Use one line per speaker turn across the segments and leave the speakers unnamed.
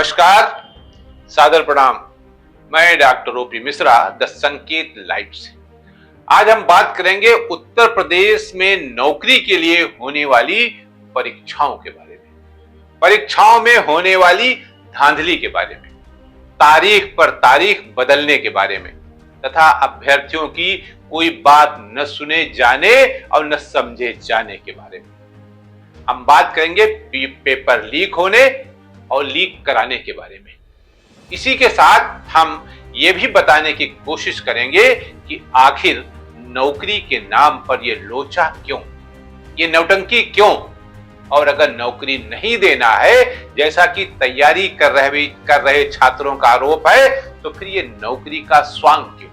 नमस्कार, सादर प्रणाम। मैं डॉक्टर ओपी मिश्रा, द संकेत लाइव से। आज हम बात करेंगे उत्तर प्रदेश में नौकरी के लिए होने वाली परीक्षाओं के बारे में, परीक्षाओं में होने वाली धांधली के बारे में, तारीख पर तारीख बदलने के बारे में, तथा अभ्यर्थियों की कोई बात न सुने जाने और न समझे जाने के बारे में। हम बात करेंगे पेपर लीक होने और लीक कराने के बारे में। इसी के साथ हम ये भी बताने की कोशिश करेंगे कि आखिर नौकरी के नाम पर ये लोचा क्यों, ये नौटंकी क्यों, और अगर नौकरी नहीं देना है जैसा कि तैयारी कर रहे छात्रों का आरोप है, तो फिर ये नौकरी का स्वांग क्यों।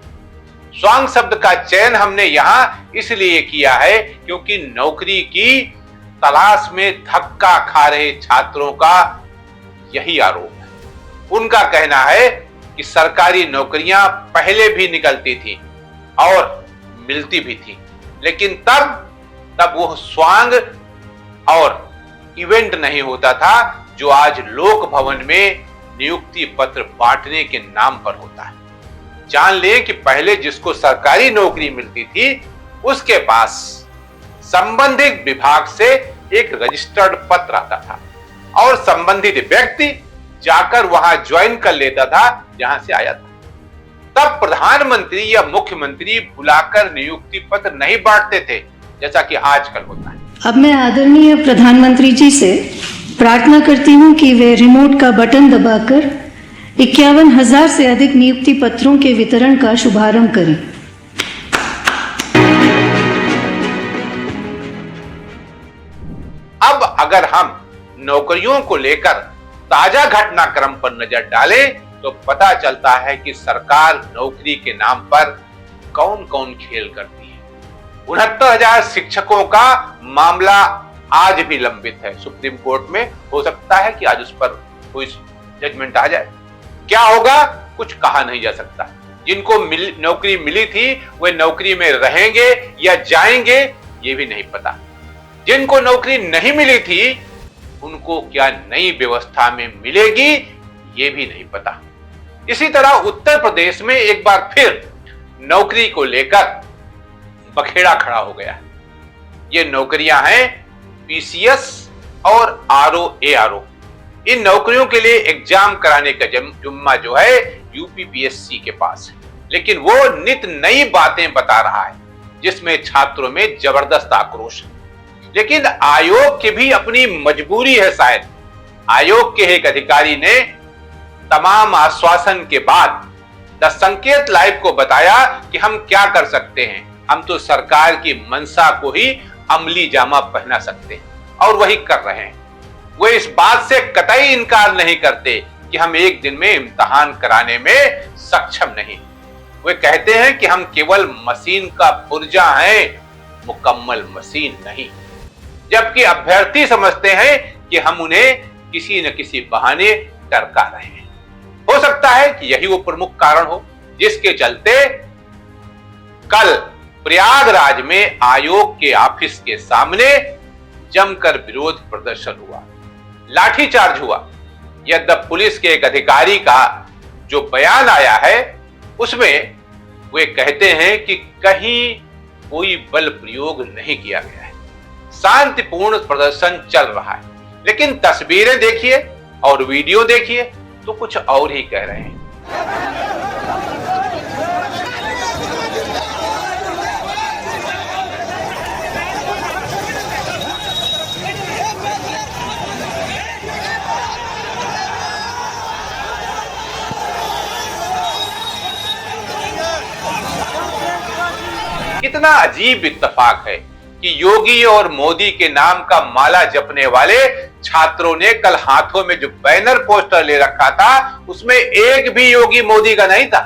स्वांग शब्द का चयन हमने यहां इसलिए किया है क्योंकि नौकरी की तलाश में धक्का खा रहे छात्रों का यही आरोप है। उनका कहना है कि सरकारी नौकरियां पहले भी निकलती थी और मिलती भी थी, लेकिन तब वो स्वांग और इवेंट नहीं होता था जो आज लोक भवन में नियुक्ति पत्र बांटने के नाम पर होता है। जान लें कि पहले जिसको सरकारी नौकरी मिलती थी उसके पास संबंधित विभाग से एक रजिस्टर्ड पत्र आता था और संबंधित व्यक्ति जाकर वहां ज्वाइन कर लेता था जहां से आया था। तब प्रधानमंत्री या मुख्यमंत्री बुलाकर नियुक्ति पत्र नहीं बांटते थे जैसा कि आजकल होता है।
अब मैं आदरणीय प्रधानमंत्री जी से प्रार्थना करती हूं कि वे रिमोट का बटन दबाकर 51,000 से अधिक नियुक्ति पत्रों के वितरण का शुभारंभ करें।
अब अगर हम नौकरियों को लेकर ताजा घटनाक्रम पर नजर डालें तो पता चलता है कि सरकार नौकरी के नाम पर कौन कौन खेल करती है। 69,000 शिक्षकों का मामला आज भी लंबित है सुप्रीम कोर्ट में। हो सकता है कि आज उस पर कोई जजमेंट आ जाए। क्या होगा कुछ कहा नहीं जा सकता। जिनको नौकरी मिली थी वे नौकरी में रहेंगे या जाएंगे ये भी नहीं पता। जिनको नौकरी नहीं मिली थी उनको क्या नई व्यवस्था में मिलेगी ये भी नहीं पता। इसी तरह उत्तर प्रदेश में एक बार फिर नौकरी को लेकर बखेड़ा खड़ा हो गया। ये नौकरियां हैं पीसीएस और आरओ। इन नौकरियों के लिए एग्जाम कराने का जिम्मा जो है यूपीपीएससी के पास है, लेकिन वो नित नई बातें बता रहा है जिसमें छात्रों में जबरदस्त आक्रोश है। लेकिन आयोग की भी अपनी मजबूरी है शायद। आयोग के एक अधिकारी ने तमाम आश्वासन के बाद द संकेत लाइव को बताया कि हम क्या कर सकते हैं, हम तो सरकार की मंशा को ही अमली जामा पहना सकते हैं और वही कर रहे हैं। वो इस बात से कतई इनकार नहीं करते कि हम एक दिन में इम्तिहान कराने में सक्षम नहीं। वे कहते हैं कि हम केवल मशीन का पुर्जा हैं, मुकम्मल मशीन नहीं। जबकि अभ्यर्थी समझते हैं कि हम उन्हें किसी न किसी बहाने टरका रहे हैं। हो सकता है कि यही वो प्रमुख कारण हो जिसके चलते कल प्रयागराज में आयोग के ऑफिस के सामने जमकर विरोध प्रदर्शन हुआ, लाठीचार्ज हुआ। यद्यपि पुलिस के एक अधिकारी का जो बयान आया है उसमें वे कहते हैं कि कहीं कोई बल प्रयोग नहीं किया गया है, शांतिपूर्ण प्रदर्शन चल रहा है। लेकिन तस्वीरें देखिए और वीडियो देखिए तो कुछ और ही कह रहे हैं। कितना अजीब इत्तेफाक है कि योगी और मोदी के नाम का माला जपने वाले छात्रों ने कल हाथों में जो बैनर पोस्टर ले रखा था उसमें एक भी योगी मोदी का नहीं था।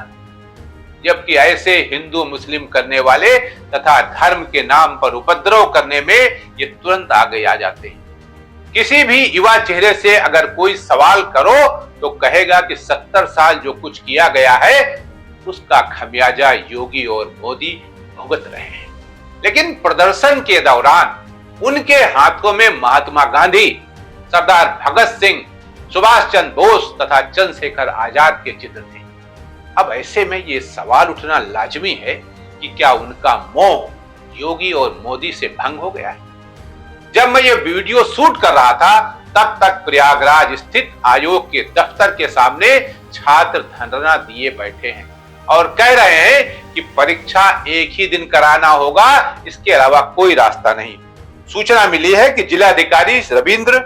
जबकि ऐसे हिंदू मुस्लिम करने वाले तथा धर्म के नाम पर उपद्रव करने में ये तुरंत आगे आ जाते हैं। किसी भी युवा चेहरे से अगर कोई सवाल करो तो कहेगा कि 70 साल जो कुछ किया गया है उसका खमियाजा योगी और मोदी भुगत रहे हैं। लेकिन प्रदर्शन के दौरान उनके हाथों में महात्मा गांधी, सरदार भगत सिंह सुभाष चंद्र बोस तथा चंद्रशेखर आजाद के चित्र थे। अब ऐसे में ये सवाल उठना लाजमी है कि क्या उनका मोह योगी और मोदी से भंग हो गया है? जब मैं ये वीडियो शूट कर रहा था तब तक प्रयागराज स्थित आयोग के दफ्तर के सामने छात्र धरना दिए बैठे हैं और कह रहे हैं कि परीक्षा एक ही दिन कराना होगा, इसके अलावा कोई रास्ता नहीं। सूचना मिली है कि जिलाधिकारी रविंद्र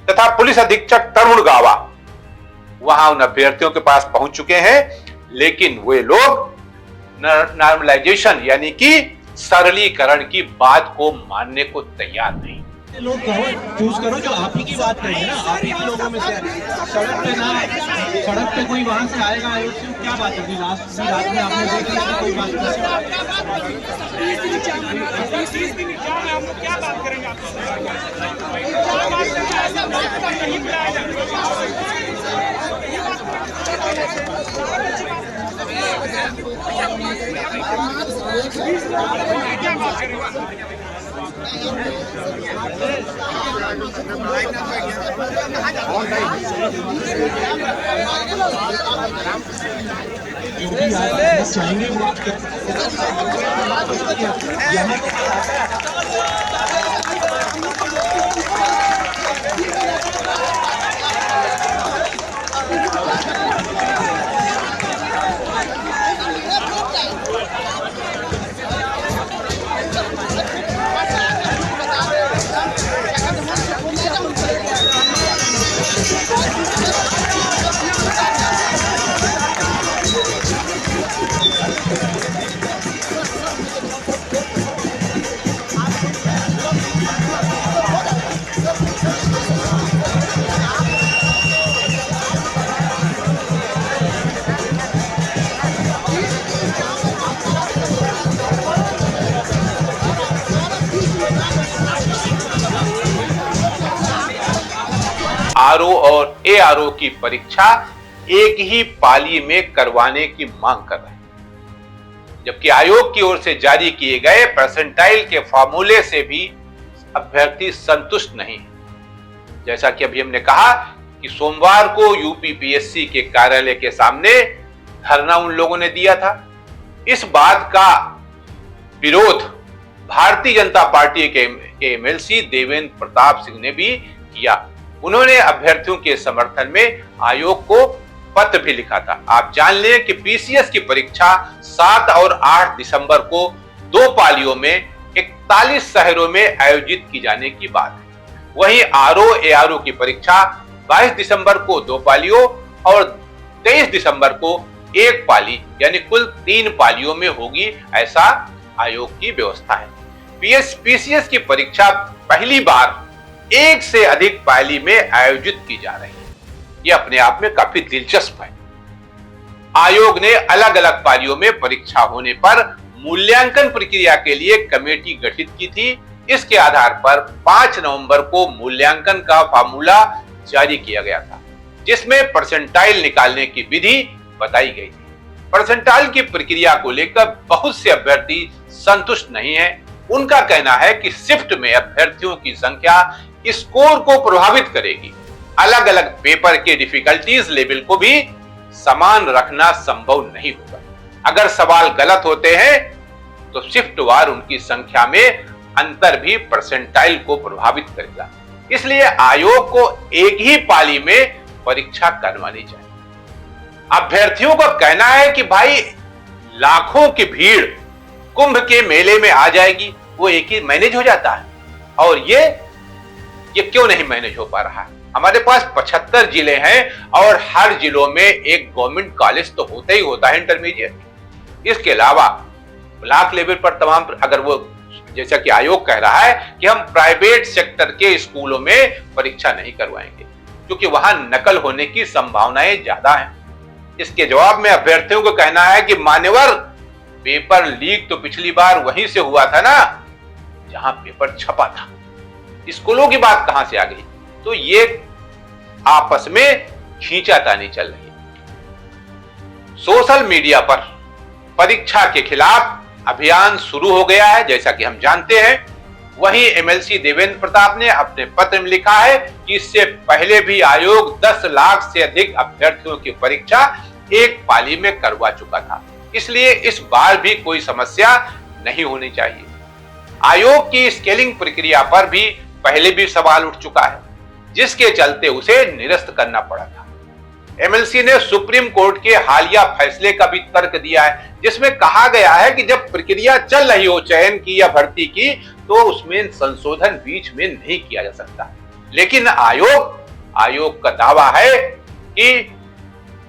तथा पुलिस अधीक्षक तरुण गावा वहां उन अभ्यर्थियों के पास पहुंच चुके हैं, लेकिन वे लोग नॉर्मलाइजेशन यानी कि सरलीकरण की बात को मानने को तैयार नहीं।
लोग चूज करो जो आप ही की बात करेंगे ना, आप ही के लोगों में से सड़क पे कोई वहां से आएगा आयोग से, क्या बात होगी? लास्ट रात में आपने देख लिया कि कोई बात
क्या बात करेंगे
चाहेंगे वो
आरओ और एआरओ की परीक्षा एक ही पाली में करवाने की मांग कर रहे हैं, जबकि आयोग की ओर से जारी किए गए परसेंटाइल के फॉर्मूले से भी अभ्यर्थी संतुष्ट नहीं है। जैसा कि अभी हमने कहा कि सोमवार को यूपीपीएससी के कार्यालय के सामने धरना उन लोगों ने दिया था। इस बात का विरोध भारतीय जनता पार्टी के एमएलसी देवेंद्र प्रताप सिंह ने भी किया। उन्होंने अभ्यर्थियों के समर्थन में आयोग को पत्र भी लिखा था। आप जान लें कि पीसीएस की परीक्षा 7 और 8 दिसंबर को 2 पालियों में 41 शहरों में आयोजित की जाने की बात है। वहीं आरओ एआरओ की परीक्षा 22 दिसंबर को 2 पालियों और 23 दिसंबर को 1 पाली यानी कुल 3 पालियों में होगी, ऐसा आयोग की व्यवस्था है। पीसीएस की परीक्षा पहली बार एक से अधिक पाली में आयोजित की जा रही है। यह अपने आप में काफी दिलचस्प है। आयोग ने अलग अलग पालियों में परीक्षा होने पर मूल्यांकन प्रक्रिया के लिए कमेटी गठित की थी। इसके आधार पर 5 नवंबर को मूल्यांकन का फार्मूला जारी किया गया था, जिसमें परसेंटाइल निकालने की विधि बताई गई थी। परसेंटाइल की प्रक्रिया को लेकर बहुत से अभ्यर्थी संतुष्ट नहीं है। उनका कहना है कि शिफ्ट में अभ्यर्थियों की संख्या स्कोर को प्रभावित करेगी। अलग अलग पेपर के डिफिकल्टीज लेवल को भी समान रखना संभव नहीं होगा। अगर सवाल गलत होते हैं तो शिफ्ट वार उनकी संख्या में अंतर भी परसेंटाइल को प्रभावित करेगा। इसलिए आयोग को एक ही पाली में परीक्षा करवानी चाहिए। अभ्यर्थियों का कहना है कि भाई लाखों की भीड़ कुंभ के मेले में आ जाएगी, वो एक ही मैनेज हो जाता है, और ये क्यों नहीं मैनेज हो पा रहा है? हमारे पास 75 जिले हैं और हर जिलों में एक गवर्नमेंट कॉलेज तो होता ही होता है इंटरमीडिएट। इसके अलावा ब्लॉक लेवल पर तमाम, अगर वो जैसा कि आयोग कह रहा है कि हम प्राइवेट सेक्टर के स्कूलों में परीक्षा नहीं करवाएंगे क्योंकि वहां नकल होने की संभावनाएं ज्यादा हैं। इसके जवाब में अभ्यर्थियों को कहना है कि मान्यवर, पेपर लीक तो पिछली बार वहीं से हुआ था ना जहां पेपर छपा था, स्कूलों की बात कहां से आ गई? तो ये आपस में खींचातानी चल रही है। सोशल मीडिया पर परीक्षा के खिलाफ अभियान शुरू हो गया है। जैसा कि हम जानते हैं, वहीं एमएलसी देवेंद्र प्रताप ने अपने पत्र में लिखा है कि इससे पहले भी आयोग 10 लाख से अधिक अभ्यर्थियों की परीक्षा एक पाली में करवा चुका था, इसलिए इस बार भी कोई समस्या नहीं होनी चाहिए। आयोग की स्केलिंग प्रक्रिया पर भी पहले भी सवाल उठ चुका है, जिसके चलते उसे निरस्त करना पड़ा था। एमएलसी ने सुप्रीम कोर्ट के हालिया फैसले का भी तर्क दिया है, जिसमें कहा गया है कि जब प्रक्रिया चल रही हो चयन की या भर्ती की, तो उसमें संशोधन बीच में नहीं किया जा सकता। लेकिन आयोग का दावा है कि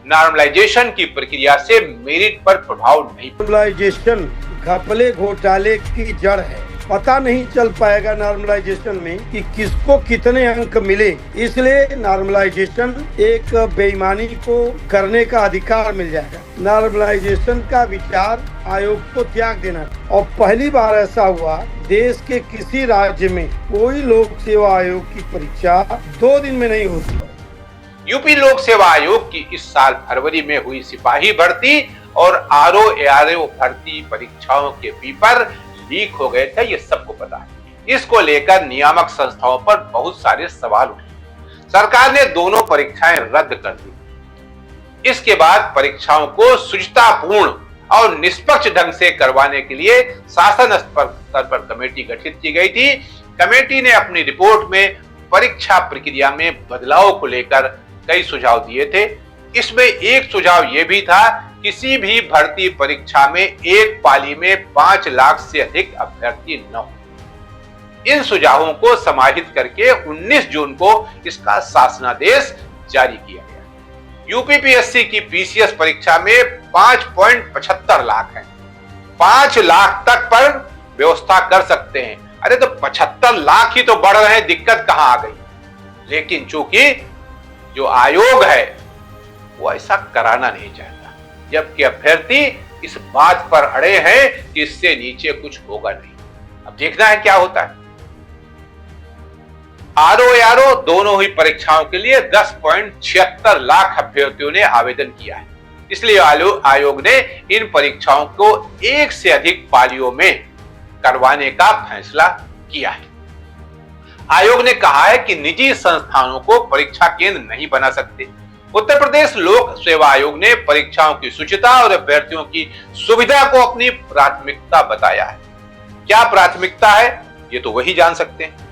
नॉर्मलाइजेशन की प्रक्रिया से मेरिट पर प्रभाव नहीं।
नॉर्मलाइजेशन घपले घोटाले की जड़ है। पता नहीं चल पाएगा नॉर्मलाइजेशन में कि किसको कितने अंक मिले, इसलिए नॉर्मलाइजेशन एक बेईमानी को करने का अधिकार मिल जाएगा। नॉर्मलाइजेशन का विचार आयोग को त्याग देना। और पहली बार ऐसा हुआ देश के किसी राज्य में कोई लोक सेवा आयोग की परीक्षा 2 दिन में नहीं होती।
यूपी लोक सेवा आयोग की इस साल फरवरी में हुई सिपाही भर्ती और आरओ भर्ती परीक्षाओं के पेपर लीक हो गए थे, ये सबको पता है। इसको लेकर नियामक संस्थाओं पर बहुत सारे सवाल उठे। सरकार ने दोनों परीक्षाएं रद्द कर दी। इसके बाद परीक्षाओं को शुचितापूर्ण और निष्पक्ष ढंग से करवाने के लिए शासन स्तर पर कमेटी गठित की गई थी। कमेटी ने अपनी रिपोर्ट में परीक्षा प्रक्रिया में बदलाव को लेकर कई सुझाव दिए थे। इसमें एक सुझाव यह भी था, किसी भी भर्ती परीक्षा में एक पाली में 5 लाख से अधिक अभ्यर्थी न हो। इन सुझावों को समाहित करके 19 जून को इसका शासनादेश जारी किया गया। यूपीपीएससी की पीसीएस परीक्षा में 5.75 लाख है। 5 लाख तक पर व्यवस्था कर सकते हैं। अरे तो 75 लाख ही तो बढ़ रहे हैं, दिक्कत कहां आ गई। लेकिन चूंकि जो आयोग है वो ऐसा कराना नहीं चाहता, जबकि अभ्यर्थी इस बात पर अड़े हैं कि इससे नीचे कुछ होगा नहीं। अब देखना है क्या होता है। आरओ दोनों ही परीक्षाओं के लिए 10.76 लाख अभ्यर्थियों ने आवेदन किया है। इसलिए आयोग ने इन परीक्षाओं को एक से अधिक पालियों में करवाने का फैसला किया है। आयोग ने कहा है कि निजी संस्थानों को परीक्षा केंद्र नहीं बना सकते। उत्तर प्रदेश लोक सेवा आयोग ने परीक्षाओं की शुचिता और अभ्यर्थियों की सुविधा को अपनी प्राथमिकता बताया है। क्या प्राथमिकता है, ये तो वही जान सकते हैं।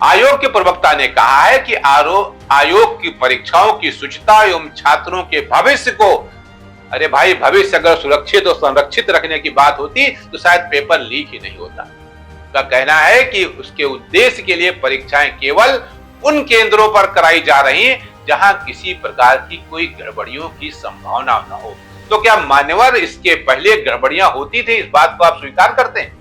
आयोग के प्रवक्ता ने कहा है कि आयोग की परीक्षाओं की शुचिता एवं छात्रों के भविष्य को, अरे भाई भविष्य अगर सुरक्षित और संरक्षित रखने की बात होती तो शायद पेपर लीक ही नहीं होता। का कहना है कि उसके उद्देश्य के लिए परीक्षाएं केवल उन केंद्रों पर कराई जा रही हैं जहां किसी प्रकार की कोई गड़बड़ियों की संभावना न हो। तो क्या मान्यवर इसके पहले गड़बड़ियां होती थी, इस बात को आप स्वीकार करते हैं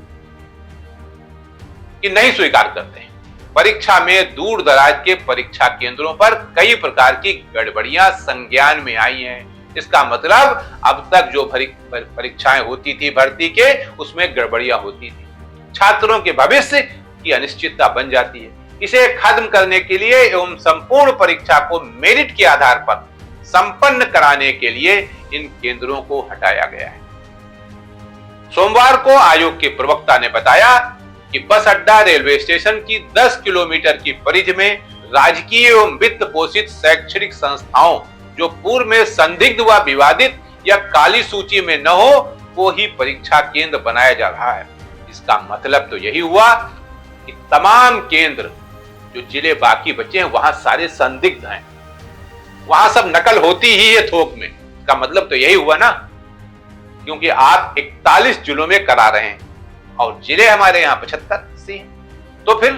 कि नहीं स्वीकार करते हैं? परीक्षा में दूर दराज के परीक्षा केंद्रों पर कई प्रकार की गड़बड़ियां संज्ञान में आई हैं। इसका मतलब अब तक जो परीक्षाएं होती थी भर्ती के, उसमें गड़बड़ियां होती थी। छात्रों के भविष्य की अनिश्चितता बन जाती है। इसे खत्म करने के लिए एवं संपूर्ण परीक्षा को मेरिट के आधार पर संपन्न कराने के लिए इन केंद्रों को हटाया गया है। सोमवार को आयोग के प्रवक्ता ने बताया कि बस अड्डा रेलवे स्टेशन की 10 किलोमीटर की परिधि में राजकीय एवं वित्त पोषित शैक्षणिक संस्थाओं जो पूर्व में संदिग्ध व विवादित या काली सूची में न हो, वो ही परीक्षा केंद्र बनाया जा रहा है। इसका मतलब तो यही हुआ कि तमाम केंद्र जो जिले बाकी बचे हैं वहां सारे संदिग्ध हैं, वहां सब नकल होती ही है थोक में। इसका मतलब तो यही हुआ ना, क्योंकि आप 41 जिलों में करा रहे हैं और जिले हमारे यहाँ 75 हैं, तो फिर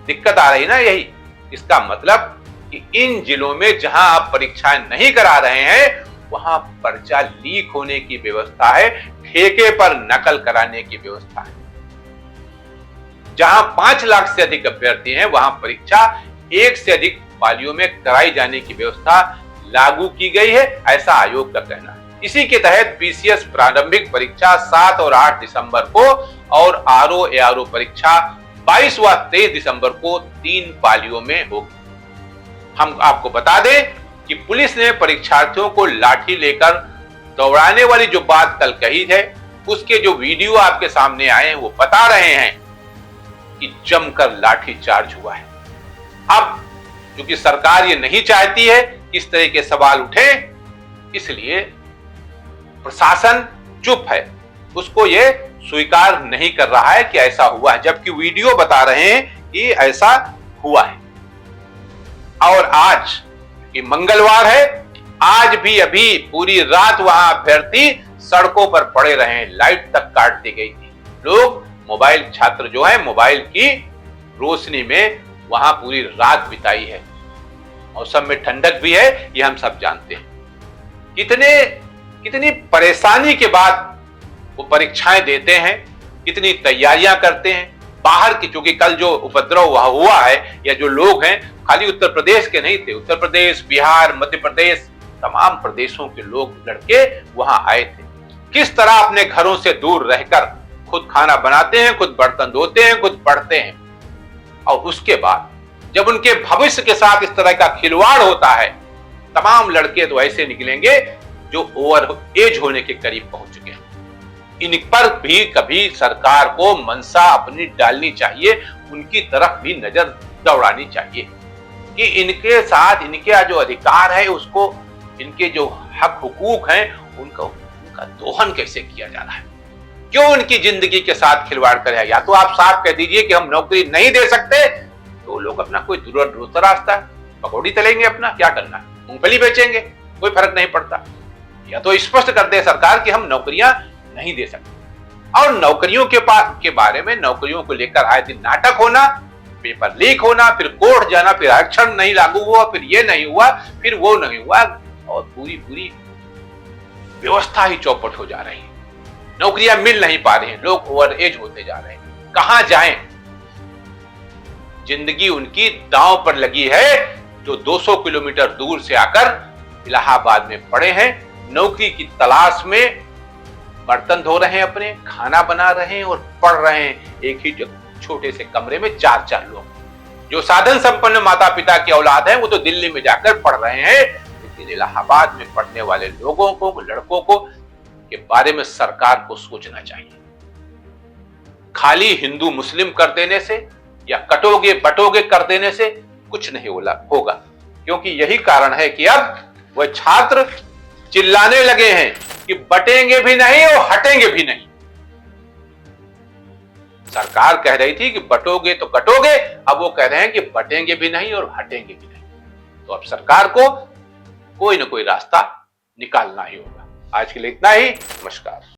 दिक्कत आ रही ना यही। इसका मतलब कि इन जिलों में जहां आप परीक्षाएं नहीं करा रहे हैं वहां पर्चा लीक होने की व्यवस्था है, ठेके पर नकल कराने की व्यवस्था है। जहां 5 लाख से अधिक अभ्यर्थी हैं वहां परीक्षा एक से अधिक पालियों में कराई जाने की व्यवस्था लागू की गई है, ऐसा आयोग का कहना है। इसी के तहत पीसीएस प्रारंभिक परीक्षा 7 और 8 दिसंबर को और आरओ परीक्षा 22 व 23 दिसंबर को 3 पालियों में होगी। हम आपको बता दें कि पुलिस ने परीक्षार्थियों को लाठी लेकर दौड़ाने वाली जो बात कल कही है, उसके जो वीडियो आपके सामने आए हैं वो बता रहे हैं कि जमकर लाठीचार्ज हुआ है। अब क्योंकि सरकार ये नहीं चाहती है कि इस तरह के सवाल उठे, इसलिए प्रशासन चुप है, उसको ये स्वीकार नहीं कर रहा है कि ऐसा हुआ है, जबकि वीडियो बता रहे हैं कि ऐसा हुआ है। और आज कि मंगलवार है, आज भी अभी पूरी रात वहां अभ्यर्थी सड़कों पर पड़े रहे, लाइट तक काट दी गई थी। लोग मोबाइल, छात्र जो है मोबाइल की रोशनी में वहां पूरी रात बिताई है। मौसम में ठंडक भी है, ये हम सब जानते हैं। कितनी परेशानी के बाद वो परीक्षाएं देते हैं, कितनी तैयारियां करते हैं बाहर की, क्योंकि कल जो उपद्रव हुआ है या जो लोग हैं खाली उत्तर प्रदेश के नहीं थे, उत्तर प्रदेश, बिहार, मध्य प्रदेश, तमाम प्रदेशों के लोग लड़के वहां आए थे। किस तरह अपने घरों से दूर रहकर खुद खाना बनाते हैं, खुद बर्तन धोते हैं, खुद पढ़ते हैं, और उसके बाद जब उनके भविष्य के साथ इस तरह का खिलवाड़ होता है, तमाम लड़के तो ऐसे निकलेंगे जो ओवर एज होने के करीब पहुंच चुके हैं। इन पर भी कभी सरकार को मंशा अपनी डालनी चाहिए, उनकी तरफ भी नजर दौड़ानी चाहिए कि इनके साथ इनके जो अधिकार है, उसको, इनके जो हक हुकूक हैं, उनका दोहन कैसे किया जा रहा है, क्यों उनकी जिंदगी के साथ खिलवाड़ करे। या तो आप साफ कह दीजिए कि हम नौकरी नहीं दे सकते, तो लोग अपना कोई दूसरा रास्ता, पकौड़ी तलेंगे, अपना क्या करना, मूंगफली बेचेंगे, कोई फर्क नहीं पड़ता। या तो स्पष्ट कर दे सरकार कि हम नौकरियां नहीं दे सकते। और नौकरियों के बारे में, नौकरियों को लेकर आए दिन नाटक होना, पेपर लीक होना, फिर कोर्ट जाना, फिर आरक्षण नहीं लागू हुआ, फिर ये नहीं हुआ, फिर वो नहीं हुआ, और पूरी व्यवस्था ही चौपट हो जा रही है। नौकरियां मिल नहीं पा रही हैं, लोग ओवर एज होते जा रहे हैं, कहां जाएं। जिंदगी उनकी दांव पर लगी है, जो 200 किलोमीटर दूर से आकर इलाहाबाद में पड़े हैं, नौकरी की तलाश में बर्तन धो रहे हैं, अपने खाना बना रहे हैं और पढ़ रहे हैं। एक ही छोटे से कमरे में 4-4 लोग। जो साधन संपन्न माता पिता की औलाद है, वो तो दिल्ली में जाकर पढ़ रहे हैं, लेकिन इलाहाबाद में पढ़ने वाले लोगों को, लड़कों को, के बारे में सरकार को सोचना चाहिए। खाली हिंदू मुस्लिम कर देने से या कटोगे बटोगे कर देने से कुछ नहीं होगा, क्योंकि यही कारण है कि अब वह छात्र चिल्लाने लगे हैं कि बटेंगे भी नहीं और हटेंगे भी नहीं। सरकार कह रही थी कि बटोगे तो कटोगे, अब वो कह रहे हैं कि बटेंगे भी नहीं और हटेंगे भी नहीं। तो अब सरकार को कोई ना कोई रास्ता निकालना ही होगा। आज के लिए इतना ही, नमस्कार।